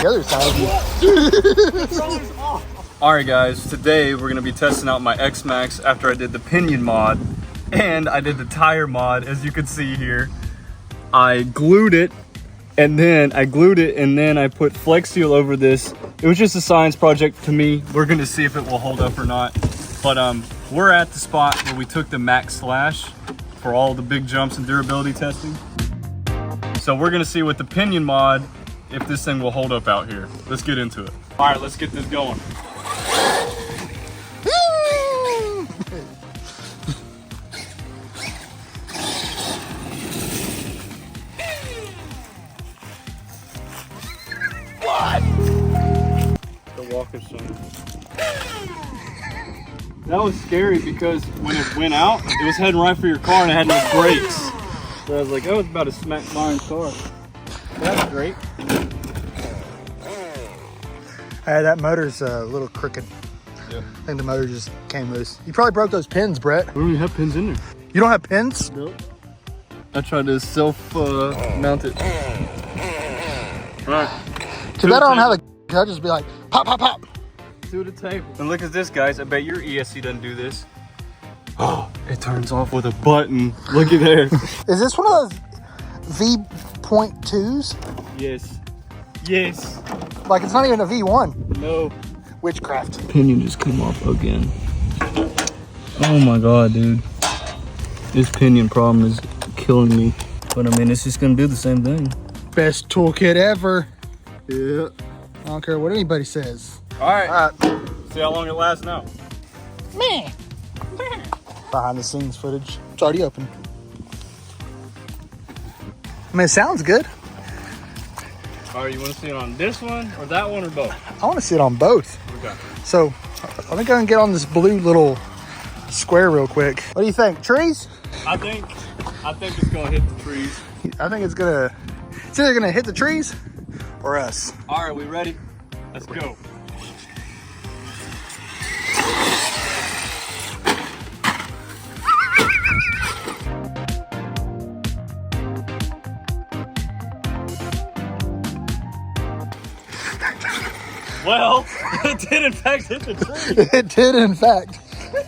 the other side of you. Alright guys, today we're going to be testing out my X-Maxx after I did the pinion mod and I did the tire mod. As you can see here, I glued it and then I put Flex Seal over this. It was just a science project to me. We're going to see if it will hold up or not. But we're at the spot where we took the Max Slash for all the big jumps and durability testing. So we're going to see with the pinion mod if this thing will hold up out here. Let's get into it. All right, let's get this going. What? The walker sign. That was scary because when it went out, it was heading right for your car and it had no brakes. So I was like, oh, it's about to smack my car. That's great. Hey, that motor's a little crooked. Yep. I think the motor just came loose. You probably broke those pins, Brett. We don't even have pins in there. You don't have pins? Nope. I tried to self-mount it. All right. Too bad I don't have a... I'll just be like, pop, pop, pop. To the table. And look at this, guys. I bet your ESC doesn't do this. Oh, it turns off with a button. Look at there. Is this one of those V.2s? Yes. Yes. Like, it's not even a V1. No. Witchcraft. Pinion just came off again. Oh my god, dude. This pinion problem is killing me. But I mean, it's just gonna do the same thing. Best toolkit ever. Yeah. I don't care what anybody says. All right. See how long it lasts now. Meh. Behind the scenes footage. It's already open. I mean, it sounds good. All right, you want to see it on this one or that one or both? I want to see it on both. Okay. So, let me go and get on this blue little square real quick. What do you think? Trees? I think it's gonna hit the trees. I think it's either gonna hit the trees or us. All right, we ready? Let's go. Well, it did in fact hit the tree. It did in fact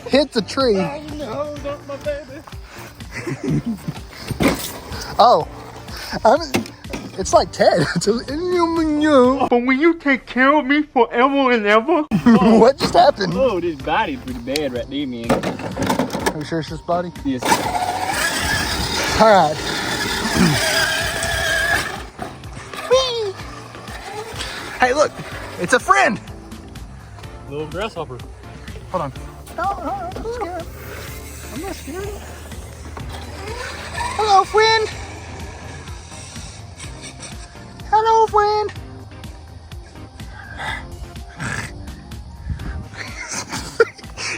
hit the tree. Oh, no, not my baby. Oh, it's like Ted. But will you take care of me forever and ever? What just happened? Oh, this body's pretty bad right there, man. Are you sure it's this body? Yes. All right. Whee! Hey, look, it's a friend. Little grasshopper. Hold on. No, I'm not scared. I'm not scared. Hello, friend. Hello, friend.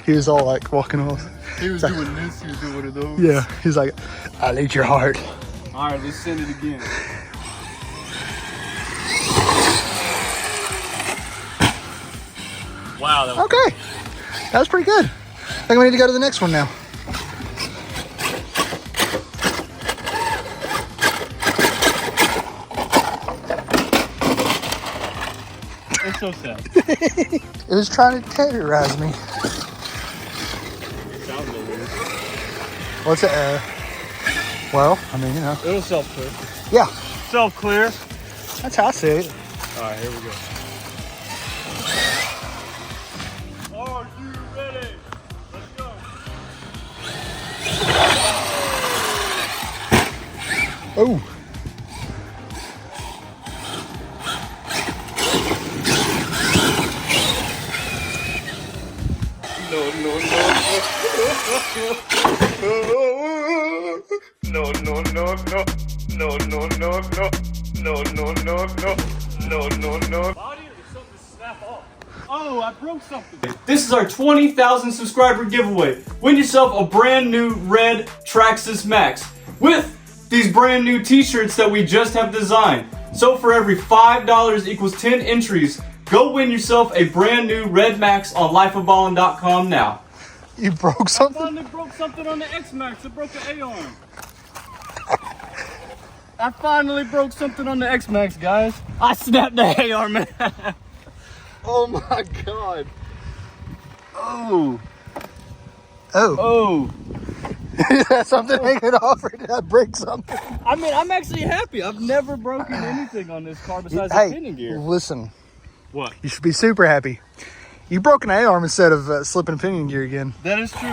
He was all like walking off. He was doing this, he was doing one of those. Yeah, he's like, I'll eat your heart. All right, let's send it again. Wow, that was Okay, that was pretty good. I think we need to go to the next one now. It's so sad. It was trying to terrorize me. Sounds a little weird. What's it? Well, I mean, you know. It was self-clear. Yeah, Self-clear. that's how I see it. All right, here we go. Are you ready? Let's go. Oh. No. Body or something to snap off? Oh, I broke something. This is our 20,000 subscriber giveaway. Win yourself a brand new red Traxxas Xmaxx with these brand new t-shirts that we just have designed. So for every $5 equals 10 entries, go win yourself a brand new red Max on lifeofballin.com now. You broke something? I finally broke something on the X-Maxx. It broke the A-arm. I finally broke something on the X-Maxx, guys. I snapped the AR, man. Oh my God. Oh. Oh. Oh. That's something hanging off, or did I break something? I mean, I'm actually happy. I've never broken anything on this car besides Hey, the pinion gear. listen. What? You should be super happy. You broke an A-arm instead of slipping pinion gear again. That is true.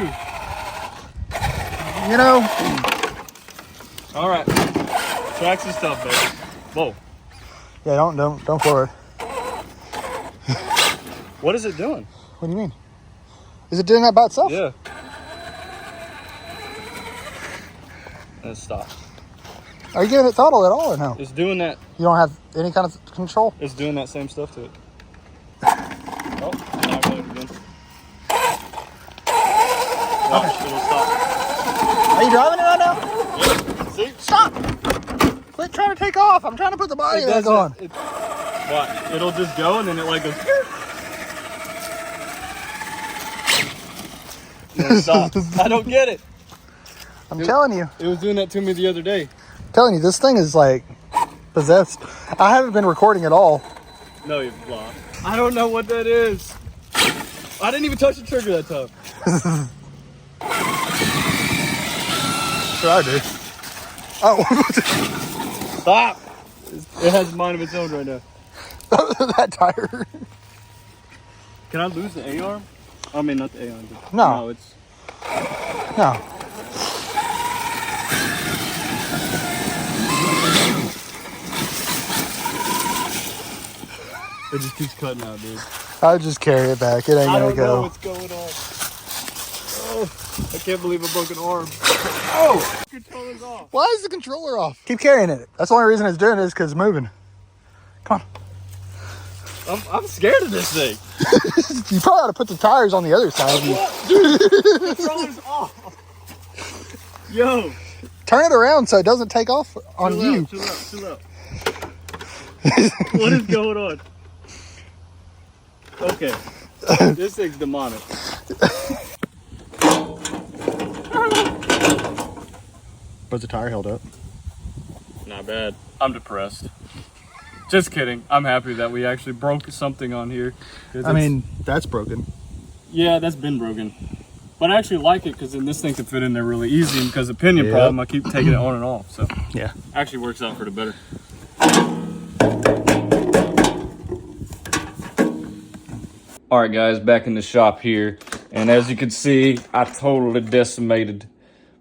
You know. All right. Traxxas stuff, baby. Whoa. Yeah, don't floor it. What is it doing? What do you mean? Is it doing that by itself? Yeah. Let's stop. Are you giving it throttle at all or no? It's doing that. You don't have any kind of control? It's doing that same stuff to it. Oh, now I got it again. Watch, it'll stop. Are you driving it right now? Yeah. See? Stop! Quit trying to take off. I'm trying to put the body back on. What? It'll just go and then it like goes. No, stop. I don't get it. I'm telling you. It was doing that to me the other day. I'm telling you, this thing is like possessed. I haven't been recording at all. No, you've lost. I don't know what that is. I didn't even touch the trigger that time. Sure I do. Oh. Stop. It has a mind of its own right now. That tire. Can I lose the A-arm? I mean, not the A-arm. No. No, it's... No. It just keeps cutting out, dude. I'll just carry it back. It ain't I gonna don't know go. what's going on. Oh, I can't believe I broke an arm. Oh! The controller's off. Why is the controller off? Keep carrying it. That's the only reason it's doing it is because it's moving. Come on. I'm scared of this thing. You probably ought to put the tires on the other side of you. Dude, the controller's off. Yo. Turn it around so it doesn't take off on you. Chill out. What is going on? Okay. This thing's demonic. Was the tire held up? Not bad. I'm depressed. Just kidding. I'm happy that we actually broke something on here. I mean, that's broken. Yeah, that's been broken. But I actually like it because then this thing can fit in there really easy. And because the pinion problem, I keep taking it on and off. So yeah, actually works out for the better. All right, guys, back in the shop here. And as you can see, I totally decimated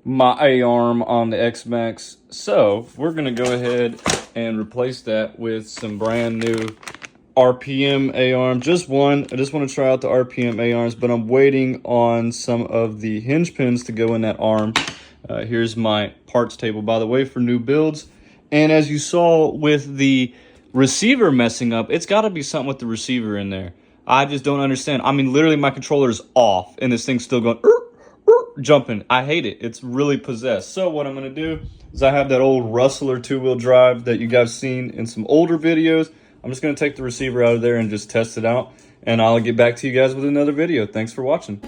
my A-arm on the X-Maxx. So we're going to go ahead and replace that with some brand new RPM A-arm. Just one. I just want to try out the RPM A-arms, but I'm waiting on some of the hinge pins to go in that arm. Here's my parts table, by the way, for new builds. And as you saw with the receiver messing up, it's got to be something with the receiver in there. I just don't understand. I mean, literally my controller is off and this thing's still going jumping. I hate it. It's really possessed. So what I'm going to do is I have that old Rustler two-wheel drive that you guys seen in some older videos. I'm just going to take the receiver out of there and just test it out. And I'll get back to you guys with another video. Thanks for watching.